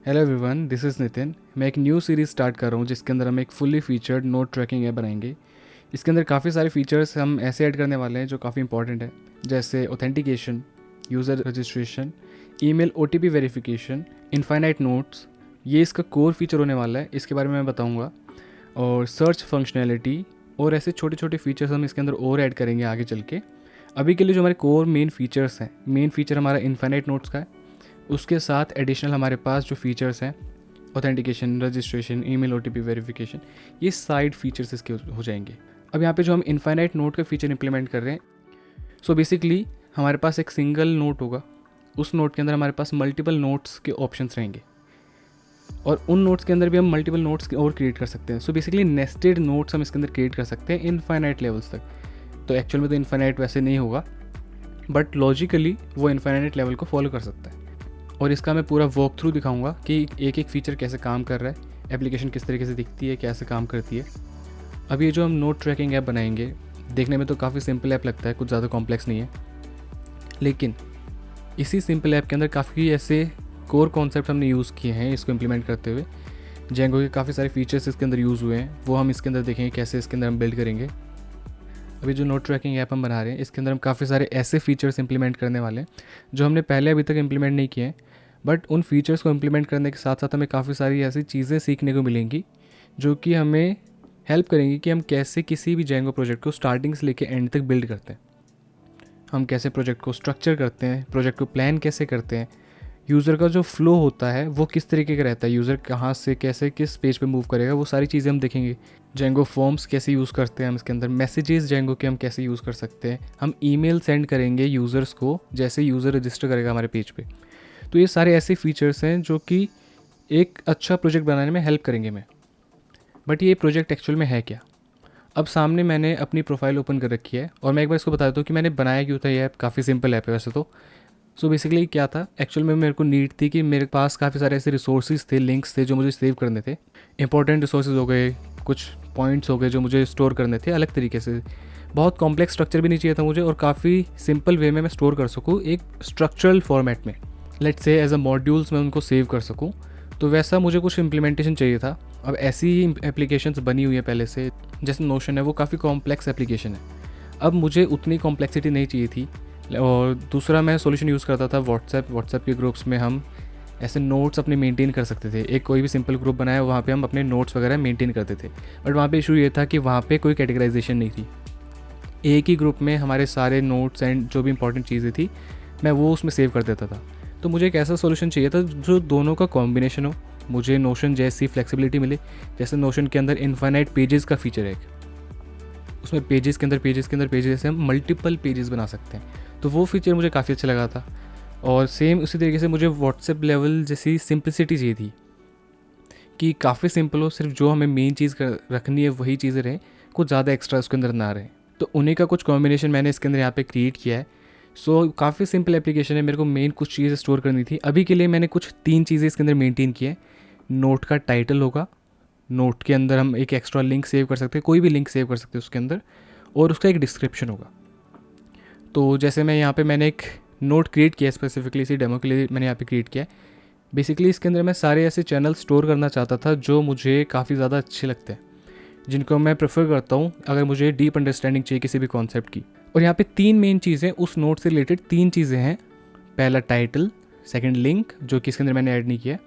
Hello everyone, this is Nitin. मैं एक new series start कर रहा हूँ जिसके अंदर हम एक fully featured note tracking app बनाएंगे। इसके अंदर काफ़ी सारे फीचर्स हम ऐसे ऐड करने वाले हैं जो काफ़ी इंपॉर्टेंट है, जैसे authentication, user registration, email OTP verification, infinite notes. ये इसका कोर फीचर होने वाला है, इसके बारे में मैं बताऊँगा। और सर्च फंक्शनैलिटी और ऐसे छोटे छोटे फीचर्स हम इसके अंदर और ऐड करेंगे आगे चल के। अभी के लिए जो हमारे कोर मेन फीचर्स हैं, मेन फीचर हमारा इनफाइनाइट नोट्स का है। उसके साथ एडिशनल हमारे पास जो फीचर्स हैं, authentication, registration, email OTP verification, ये साइड फीचर्स इसके हो जाएंगे। अब यहाँ पे जो हम इनफाइनाइट नोट का फीचर इंप्लीमेंट कर रहे हैं, सो बेसिकली हमारे पास एक सिंगल नोट होगा। उस नोट के अंदर हमारे पास मल्टीपल नोट्स के ऑप्शंस रहेंगे और उन नोट्स के अंदर भी हम मल्टीपल नोट्स और क्रिएट कर सकते हैं। सो बेसिकली नेस्टेड नोट्स हम इसके अंदर क्रिएट कर सकते हैं इनफाइनाइट लेवल्स तक। तो एक्चुअल में तो इनफाइनाइट वैसे नहीं होगा, बट लॉजिकली वो इनफाइनाइट लेवल को फॉलो कर सकता है। और इसका मैं पूरा वॉक थ्रू दिखाऊंगा कि एक एक फ़ीचर कैसे काम कर रहा है, एप्लीकेशन किस तरीके से दिखती है, कैसे काम करती है। अब ये जो हम नोट ट्रैकिंग ऐप बनाएंगे, देखने में तो काफ़ी सिंपल ऐप लगता है, कुछ ज़्यादा कॉम्प्लेक्स नहीं है। लेकिन इसी सिंपल ऐप के अंदर काफ़ी ऐसे कोर कॉन्सेप्ट हमने यूज़ किए हैं इसको इम्प्लीमेंट करते हुए। जेंगो के काफ़ी सारे फीचर्स इसके अंदर यूज़ हुए हैं, वो हम इसके अंदर देखेंगे कैसे इसके अंदर हम बिल्ड करेंगे। अभी जो नोट ट्रैकिंग ऐप हम बना रहे हैं, इसके अंदर हम काफ़ी सारे ऐसे फीचर्स इंप्लीमेंट करने वाले हैं जो हमने पहले अभी तक इम्प्लीमेंट नहीं किए हैं। बट उन फीचर्स को इम्प्लीमेंट करने के साथ साथ हमें काफ़ी सारी ऐसी चीज़ें सीखने को मिलेंगी जो कि हमें हेल्प करेंगी कि हम कैसे किसी भी जेंगो प्रोजेक्ट को स्टार्टिंग से लेकर एंड तक बिल्ड करते हैं। हम कैसे प्रोजेक्ट को स्ट्रक्चर करते हैं, प्रोजेक्ट को प्लान कैसे करते हैं, यूज़र का जो फ्लो होता है वो किस तरीके का रहता है, यूज़र कहाँ से कैसे किस पेज पे मूव करेगा, वो सारी चीज़ें हम देखेंगे। जेंगो फॉर्म्स कैसे यूज़ करते हैं हम इसके अंदर, मैसेजेस जेंगो के हम कैसे यूज़ कर सकते हैं, हम ईमेल सेंड करेंगे यूज़र्स को जैसे यूज़र रजिस्टर करेगा हमारे पेज पे। तो ये सारे ऐसे फीचर्स हैं जो कि एक अच्छा प्रोजेक्ट बनाने में हेल्प करेंगे हमें। बट ये प्रोजेक्ट एक्चुअल में है क्या? अब सामने मैंने अपनी प्रोफाइल ओपन कर रखी है और मैं एक बार इसको बता देता हूँ कि मैंने बनाया क्यों था। ये ऐप काफ़ी सिंपल ऐप है वैसे तो। सो बेसिकली क्या था, एक्चुअल में मेरे को नीड थी कि मेरे पास काफ़ी सारे ऐसे रिसोर्सेज थे, लिंक्स थे जो मुझे सेव करने थे। इंपॉर्टेंट रिसोर्सेज हो गए, कुछ पॉइंट्स हो गए जो मुझे स्टोर करने थे अलग तरीके से। बहुत कॉम्प्लेक्स स्ट्रक्चर भी नहीं चाहिए था मुझे, और काफ़ी सिंपल वे में मैं स्टोर कर सकूँ एक स्ट्रक्चरल फॉर्मेट में। Let's say as a modules मैं उनको सेव कर सकूँ। तो वैसा मुझे कुछ इम्प्लीमेंटेशन चाहिए था। अब ऐसी एप्लीकेशंस बनी हुई है पहले से, जैसे नोशन है, वो काफ़ी कॉम्प्लेक्स एप्लीकेशन है। अब मुझे उतनी कॉम्प्लेक्सिटी नहीं चाहिए थी। और दूसरा मैं सॉल्यूशन यूज़ करता था व्हाट्सएप के ग्रुप्स में हम ऐसे नोट्स अपने मेंटेन कर सकते थे। एक कोई भी सिंपल ग्रुप बनाया, वहाँ पे हम अपने नोट्स वगैरह मेंटेन करते थे। बट वहाँ पे इशू ये था कि वहाँ पे कोई कैटेगराइजेशन नहीं थी। एक ही ग्रुप में हमारे सारे नोट्स एंड जो भी इंपॉर्टेंट चीज़ें थी, मैं वो उसमें सेव कर देता था। तो मुझे एक ऐसा सॉल्यूशन चाहिए था जो दोनों का कॉम्बिनेशन हो। मुझे नोशन जैसी फ्लेक्सिबिलिटी मिले, जैसे नोशन के अंदर इनफाइनाइट पेजेस का फीचर है, उसमें पेजेस के अंदर पेजेस से हम मल्टीपल पेजेस बना सकते हैं। तो वो फीचर मुझे काफ़ी अच्छा लगा था। और सेम उसी तरीके से मुझे व्हाट्सएप लेवल जैसी सिंपलिसिटी चाहिए थी कि काफ़ी सिंपल हो, सिर्फ जो हमें मेन चीज़ रखनी है वही चीज़ें रहें, कुछ ज़्यादा एक्स्ट्रा उसके अंदर ना रहे। तो उन्हीं का कुछ कॉम्बिनेशन मैंने इसके अंदर यहाँ पे क्रिएट किया है। सो काफ़ी सिंपल एप्लीकेशन है। मेरे को मेन कुछ चीज़ें स्टोर करनी थी। अभी के लिए मैंने कुछ 3 चीज़ें इसके अंदर मेंटेन की है। नोट का टाइटल होगा, नोट के अंदर हम एक एक्स्ट्रा लिंक सेव कर सकते हैं, कोई भी लिंक सेव कर सकते हैं उसके अंदर, और उसका एक डिस्क्रिप्शन होगा। तो जैसे मैं यहाँ पे मैंने एक नोट क्रिएट किया स्पेसिफिकली इसी डेमो के लिए मैंने यहाँ पे क्रिएट किया है। बेसिकली इसके अंदर मैं सारे ऐसे चैनल स्टोर करना चाहता था जो मुझे काफ़ी ज़्यादा अच्छे लगते हैं, जिनको मैं प्रेफर करता हूँ अगर मुझे डीप अंडरस्टैंडिंग चाहिए किसी भी कॉन्सेप्ट की। और यहाँ पे 3 मेन चीज़ें, उस नोट से रिलेटेड 3 चीज़ें हैं। पहला टाइटल, सेकंड लिंक जो कि इसके अंदर मैंने ऐड नहीं किया,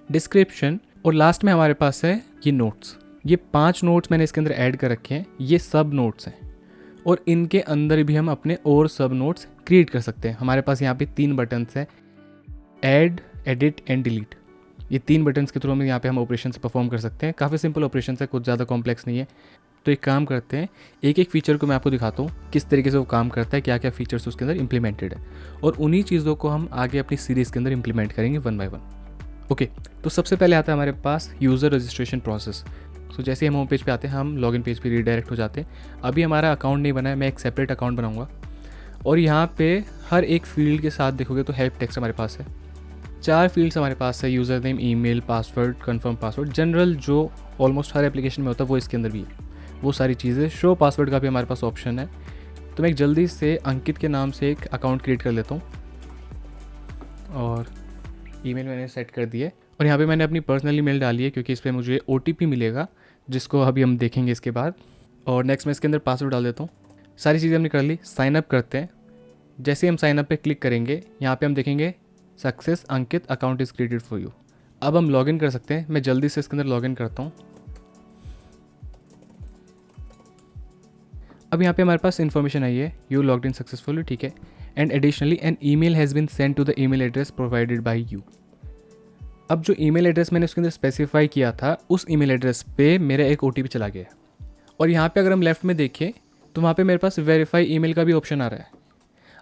डिस्क्रिप्शन, और लास्ट में हमारे पास है ये नोट्स। ये 5 नोट्स मैंने इसके अंदर ऐड कर रखे हैं। ये सब नोट्स हैं और इनके अंदर भी हम अपने और सब नोट्स क्रिएट कर सकते हैं। हमारे पास यहाँ पे 3 बटन्स हैं, ऐड, एडिट एंड डिलीट। ये 3 बटन्स के थ्रू हम यहाँ पे हम ऑपरेशंस परफॉर्म कर सकते हैं। काफ़ी सिंपल ऑपरेशंस है, कुछ ज़्यादा कॉम्प्लेक्स नहीं है। तो एक काम करते हैं, एक एक फीचर को मैं आपको दिखाता हूँ किस तरीके से वो काम करता है, क्या क्या फीचर्स उसके अंदर इंप्लीमेंटेड है, और उन्हीं चीज़ों को हम आगे अपनी सीरीज़ के अंदर इंप्लीमेंट करेंगे वन बाय वन। ओके, तो सबसे पहले आता है हमारे पास यूज़र रजिस्ट्रेशन प्रोसेस। सो जैसे हम होम पेज पे आते हैं, हम लॉगिन पेज पे रीडायरेक्ट हो जाते हैं। अभी हमारा अकाउंट नहीं बना है, मैं एक सेपरेट अकाउंट बनाऊंगा। और यहाँ पे हर एक फील्ड के साथ देखोगे तो हेल्प टेक्स्ट हमारे पास है। 4 फील्ड्स हमारे पास है, user name, email, password, confirm password, general जो ऑलमोस्ट हर एप्लीकेशन में होता है वो इसके अंदर भी है, वो सारी चीज़ें। शो पासवर्ड का भी हमारे पास ऑप्शन है। तो मैं एक जल्दी से अंकित के नाम से एक अकाउंट क्रिएट कर लेता हूँ और ईमेल मैंने सेट कर दी है और यहाँ पे मैंने अपनी पर्सनल ईमेल डाली है क्योंकि इस पर मुझे OTP मिलेगा जिसको अभी हम देखेंगे इसके बाद। और नेक्स्ट मैं इसके अंदर पासवर्ड डाल देता हूँ। सारी चीज़ें हमने कर ली, साइन अप करते हैं। जैसे हम साइन अप पे क्लिक करेंगे यहाँ पे हम देखेंगे success Ankit account is created for you. अब हम लॉगिन कर सकते हैं। मैं जल्दी से इसके अंदर लॉगिन करता हूँ। अब यहाँ पे हमारे पास इन्फॉर्मेशन आई है, यू लॉग्ड इन सक्सेसफुली, ठीक है। And additionally an email has been send to the email address provided by you. अब जो ईमेल एड्रेस मैंने उसके अंदर स्पेसिफाई किया था उस ईमेल एड्रेस पे मेरा एक OTP चला गया। और यहाँ पे अगर हम लेफ्ट में देखें तो वहाँ पे मेरे पास वेरीफाई ईमेल का भी ऑप्शन आ रहा है।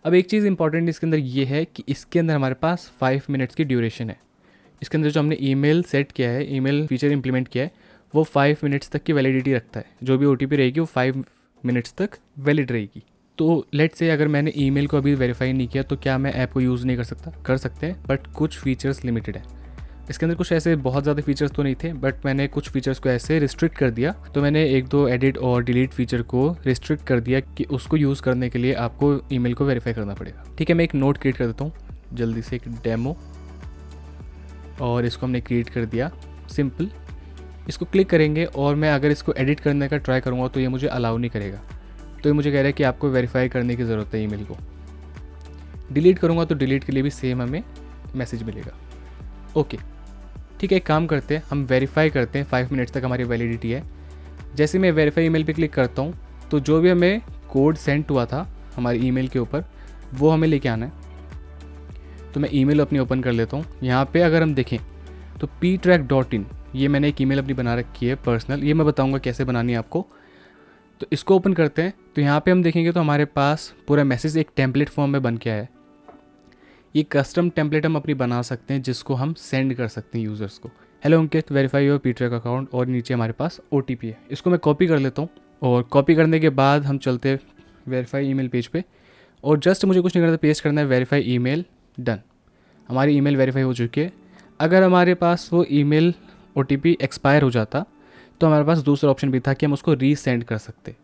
अब एक चीज़ इंपॉर्टेंट इसके अंदर ये है कि इसके अंदर हमारे पास 5 मिनट्स की ड्यूरेशन है। इसके अंदर जो हमने ईमेल सेट किया है, ईमेल फीचर इंप्लीमेंट किया है, वो 5 मिनट्स तक की वैलिडिटी रखता है। जो भी OTP रहेगी वो 5 मिनट्स तक वैलिड रहेगी। तो लेट्स से अगर मैंने ईमेल को अभी वेरीफाई नहीं किया तो क्या मैं ऐप को यूज़ नहीं कर सकता? कर सकते हैं, बट कुछ फीचर्स लिमिटेड है। इसके अंदर कुछ ऐसे बहुत ज़्यादा फीचर्स तो नहीं थे, बट मैंने कुछ फीचर्स को ऐसे रिस्ट्रिक्ट कर दिया। तो मैंने 1-2 एडिट और डिलीट फीचर को रिस्ट्रिक्ट कर दिया कि उसको यूज़ करने के लिए आपको ईमेल को वेरीफाई करना पड़ेगा। ठीक है, मैं एक नोट क्रिएट कर देता हूँ जल्दी से, एक डेमो, और इसको हमने क्रिएट कर दिया सिंपल। इसको क्लिक करेंगे और मैं अगर इसको एडिट करने का ट्राई करूँगा तो ये मुझे अलाउ नहीं करेगा। तो ये मुझे कह रहा है कि आपको वेरीफाई करने की ज़रूरत है ईमेल को। डिलीट करूँगा तो डिलीट के लिए भी सेम हमें मैसेज मिलेगा। ओके, ठीक है, एक काम करते हैं, हम वेरीफाई करते हैं। 5 मिनट्स तक हमारी वैलिडिटी है। जैसे मैं वेरीफाई ईमेल पे क्लिक करता हूँ तो जो भी हमें कोड सेंड हुआ था हमारी ईमेल के ऊपर वो हमें लेके आना है। तो मैं ईमेल अपनी ओपन कर लेता हूँ। यहाँ पे अगर हम देखें तो ptrack.in, ये मैंने एक ईमेल अपनी बना रखी है पर्सनल, ये मैं बताऊँगा कैसे बनानी है आपको। तो इसको ओपन करते हैं तो यहाँ पे हम देखेंगे तो हमारे पास पूरा मैसेज एक टेम्पलेट फॉर्म में बन के आया है। ये कस्टम टेम्पलेट हम अपनी बना सकते हैं जिसको हम सेंड कर सकते हैं यूज़र्स को। Hello Ankit, verify your ptrack account, और नीचे हमारे पास OTP है। इसको मैं कॉपी कर लेता हूँ और कॉपी करने के बाद हम चलते हैं वेरीफाई ईमेल पेज पे और जस्ट मुझे कुछ नहीं करना, पेस्ट करना है वेरीफाई ईमेल, डन। हमारी ईमेल वेरीफाई हो चुकी है। अगर हमारे पास वो ईमेल OTP एक्सपायर हो जाता तो हमारे पास दूसरा ऑप्शन भी था कि हम उसको रीसेंड कर सकते,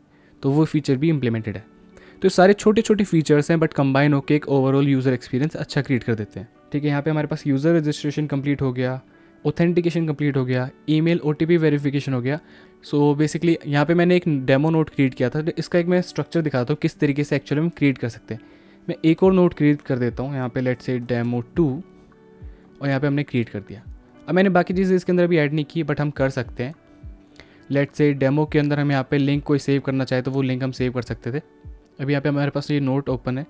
तो वो फीचर भी इम्प्लीमेंटेड है। तो ये सारे छोटे छोटे फीचर्स हैं बट कंबाइन होकर एक ओवरऑल यूज़र एक्सपीरियंस अच्छा क्रिएट कर देते हैं। ठीक है, यहाँ पे हमारे पास यूज़र रजिस्ट्रेशन कंप्लीट हो गया, ऑथेंटिकेशन कंप्लीट हो गया, ईमेल OTP वेरिफिकेशन हो गया। सो बेसिकली यहाँ पे मैंने एक डेमो नोट क्रिएट किया था। तो इसका एक मैं स्ट्रक्चर दिखाता हूँ किस तरीके से एक्चुअली हम क्रिएट कर सकते हैं। मैं एक और नोट क्रिएट कर देता हूँ यहाँ पे, लेट्स से डेमो 2, और यहाँ पे हमने क्रिएट कर दिया। अब मैंने बाकी चीज़ें इसके अंदर अभी ऐड नहीं की बट हम कर सकते हैं। लेट्स से डेमो के अंदर हम यहाँ पे लिंक कोई सेव करना चाहे तो वो लिंक हम सेव कर सकते थे। अभी यहाँ पे हमारे पास ये नोट ओपन है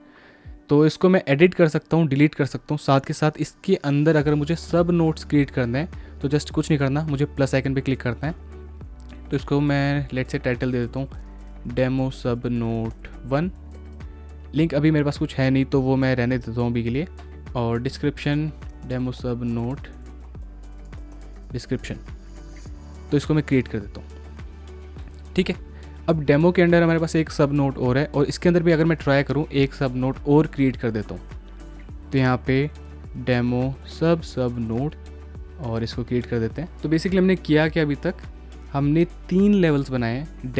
तो इसको मैं एडिट कर सकता हूँ, डिलीट कर सकता हूँ। साथ के साथ इसके अंदर अगर मुझे सब नोट्स क्रिएट करने हैं तो जस्ट कुछ नहीं करना, मुझे प्लस आइकन पे क्लिक करना है। तो इसको मैं लेट्स से टाइटल दे देता हूँ डेमो सब नोट 1। लिंक अभी मेरे पास कुछ है नहीं तो वो मैं रहने देता हूँ अभी के लिए। और डिस्क्रिप्शन डेमो सब नोट डिस्क्रिप्शन, तो इसको मैं क्रिएट कर देता हूँ। ठीक है, अब डेमो के अंदर हमारे पास एक सब नोट और है और इसके अंदर भी अगर मैं ट्राई करूँ एक सब नोट और क्रिएट कर देता हूँ। तो यहाँ पे डेमो सब नोट और इसको क्रिएट कर देते हैं। तो बेसिकली हमने किया कि अभी तक हमने 3 लेवल्स बनाए हैं,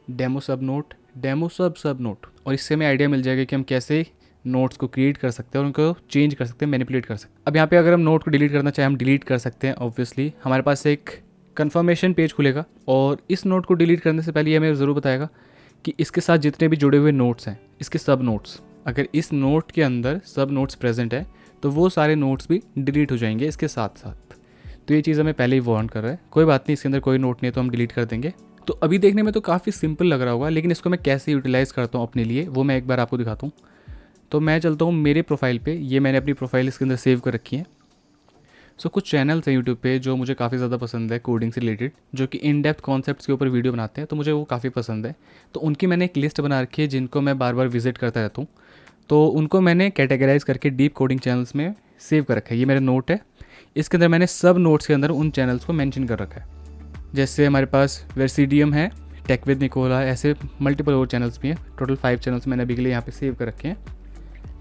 डेमो सब नोट, डेमो सब नोट। और इससे हमें आइडिया मिल जाएगा कि हम कैसे नोट्स को क्रिएट कर सकते हैं और उनको चेंज कर सकते हैं, मैनिपुलेट कर सकते हैं। अब यहाँ पे अगर हम नोट को डिलीट करना चाहें हम डिलीट कर सकते हैं। ऑब्वियसली हमारे पास एक कन्फर्मेशन पेज खुलेगा और इस नोट को डिलीट करने से पहले ये हमें ज़रूर बताएगा कि इसके साथ जितने भी जुड़े हुए नोट्स हैं, इसके सब नोट्स, अगर इस नोट के अंदर सब नोट्स प्रेजेंट है तो वो सारे नोट्स भी डिलीट हो जाएंगे इसके साथ साथ। तो ये चीज़ हमें पहले ही वार्न कर रहा है। कोई बात नहीं, इसके अंदर कोई नोट नहीं है तो हम डिलीट कर देंगे। तो अभी देखने में तो काफ़ी सिंपल लग रहा होगा, लेकिन इसको मैं कैसे यूटिलाइज़ करता हूँ अपने लिए वो मैं एक बार आपको दिखाता हूँ। तो मैं चलता हूँ मेरे प्रोफाइल पे, ये मैंने अपनी प्रोफाइल इसके अंदर सेव कर रखी है। सो कुछ चैनल्स हैं यूट्यूब पे जो मुझे काफ़ी ज़्यादा पसंद है कोडिंग से रिलेटेड, जो कि इन डेप्थ कॉन्सेप्ट्स के ऊपर वीडियो बनाते हैं, तो मुझे वो काफ़ी पसंद है। तो उनकी मैंने एक लिस्ट बना रखी है जिनको मैं बार बार विजिट करता रहता हूँ। तो उनको मैंने कैटेगराइज करके डीप कोडिंग चैनल्स में सेव कर रखा है। ये मेरा नोट है, इसके अंदर मैंने सब नोट्स के अंदर उन चैनल्स को मेंशन कर रखा है। जैसे हमारे पास वेरसीडियम है, टेक विद निकोला, ऐसे मल्टीपल और चैनल्स भी हैं। टोटल 5 चैनल्स मैंने अभी के लिए यहाँ पे सेव कर रखे हैं।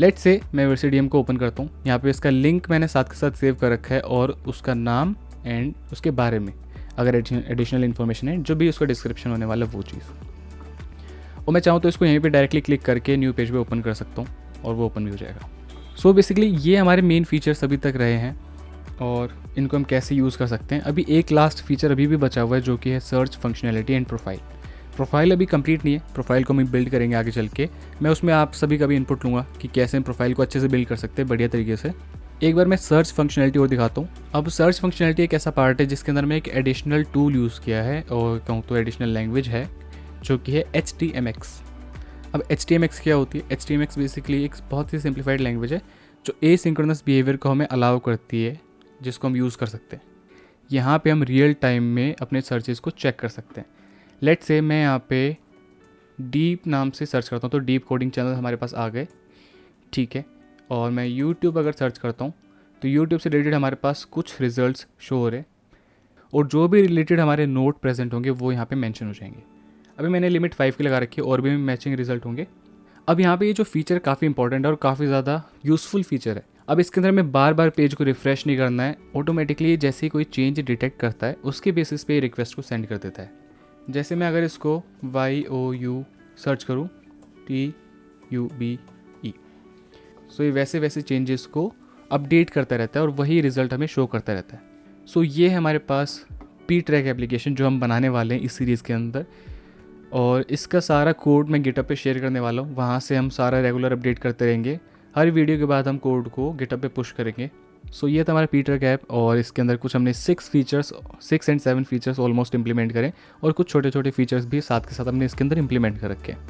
लेट्स से मैं वेरसीडियम को ओपन करता हूँ। यहाँ पे इसका लिंक मैंने साथ के साथ सेव कर रखा है और उसका नाम एंड उसके बारे में अगर एडिशनल इन्फॉर्मेशन है, जो भी उसका डिस्क्रिप्शन होने वाला वो चीज़। और मैं चाहूँ तो इसको यहीं पे डायरेक्टली क्लिक करके न्यू पेज पे ओपन कर सकता हूँ और वो ओपन भी हो जाएगा। सो बेसिकली ये हमारे मेन फीचर्स अभी तक रहे हैं। और इनको हम कैसे यूज़ कर सकते हैं। अभी एक लास्ट फीचर अभी भी बचा हुआ है जो कि है search functionality and profile. Profile अभी कंप्लीट नहीं है, प्रोफाइल को हम बिल्ड करेंगे आगे चल के। मैं उसमें आप सभी का भी इनपुट लूँगा कि कैसे हम प्रोफाइल को अच्छे से बिल्ड कर सकते हैं बढ़िया तरीके से। एक बार मैं सर्च फंक्शनैलिटी और दिखाता हूँ। अब सर्च फंक्शनैलिटी एक ऐसा पार्ट है जिसके अंदर मैं एक एडिशनल टूल यूज़ किया है, और कहूँ तो एडिशनल लैंग्वेज है जो कि है HTMX। अब HTMX क्या होती है? HTMX बेसिकली एक बहुत ही सिंप्लीफाइड लैंग्वेज है जो एसिंक्रोनस बिहेवियर को हमें अलाउ करती है, जिसको हम यूज़ कर सकते हैं। यहाँ पे हम रियल टाइम में अपने सर्चेस को चेक कर सकते हैं। लेट्स से मैं यहाँ पे डीप नाम से सर्च करता हूँ तो डीप कोडिंग चैनल हमारे पास आ गए, ठीक है। और मैं यूट्यूब अगर सर्च करता हूँ तो यूट्यूब से रिलेटेड हमारे पास कुछ रिजल्ट्स शो हो रहे, और जो भी रिलेटेड हमारे नोट प्रेजेंट होंगे वो यहाँ पे मेंशन हो जाएंगे। अभी मैंने लिमिट 5 की लगा रखी है, और भी मैचिंग रिजल्ट होंगे। अब यहाँ पे ये जो फीचर काफ़ी इंपॉर्टेंट है और काफ़ी ज़्यादा यूज़फुल फीचर है। अब इसके अंदर में बार बार पेज को रिफ़्रेश नहीं करना है, ऑटोमेटिकली जैसे ही कोई चेंज डिटेक्ट करता है उसके बेसिस पे रिक्वेस्ट को सेंड कर देता है। जैसे मैं अगर इसको YOU सर्च करूँ TUBE, सो ये वैसे वैसे चेंजेस को अपडेट करता रहता है और वही रिज़ल्ट हमें शो करता रहता है। सो ये है हमारे पास ptrack एप्लीकेशन जो हम बनाने वाले हैं इस सीरीज़ के अंदर, और इसका सारा कोड मैं गिटहब पे शेयर करने वाला हूँ। वहाँ से हम सारा रेगुलर अपडेट करते रहेंगे, हर वीडियो के बाद हम कोड को गिटहब पे पुश करेंगे। सो ये था हमारा ptrack ऐप, और इसके अंदर कुछ हमने 6 एंड 7 फीचर्स ऑलमोस्ट इंप्लीमेंट करें, और कुछ छोटे छोटे फीचर्स भी साथ के साथ हमने इसके अंदर इंप्लीमेंट कर रखे हैं,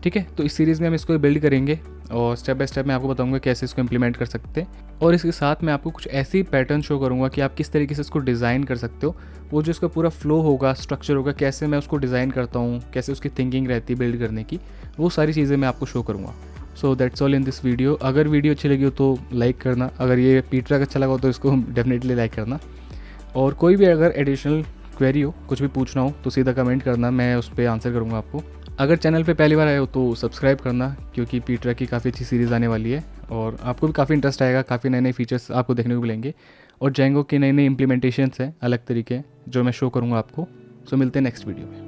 ठीक है। तो इस सीरीज़ में हम इसको बिल्ड करेंगे और स्टेप बाय स्टेप मैं आपको बताऊंगा कैसे इसको इंप्लीमेंट कर सकते हैं, और इसके साथ मैं आपको कुछ ऐसी पैटर्न शो करूंगा कि आप किस तरीके से इसको डिज़ाइन कर सकते हो। वो जो इसका पूरा फ्लो होगा, स्ट्रक्चर होगा, कैसे मैं उसको डिज़ाइन करता हूँ, कैसे उसकी थिंकिंग रहती है बिल्ड करने की, वो सारी चीज़ें मैं आपको शो करूँगा। So that's all in this video. अगर वीडियो अच्छी लगी हो तो लाइक करना, अगर ये ptrack अच्छा लगा हो तो इसको डेफिनेटली लाइक करना, और कोई भी अगर एडिशनल क्वेरी हो, कुछ भी पूछना हो तो सीधा कमेंट करना, मैं उस पर आंसर करूँगा आपको। अगर चैनल पे पहली बार आए हो तो सब्सक्राइब करना, क्योंकि ptrack की काफ़ी अच्छी सीरीज़ आने वाली है और आपको भी काफ़ी इंटरेस्ट आएगा। काफ़ी नए नए फीचर्स आपको देखने को मिलेंगे, और Django के नए नए इम्प्लीमेंटेशंस हैं अलग तरीके जो मैं शो करूँगा आपको। सो मिलते हैं नेक्स्ट वीडियो में।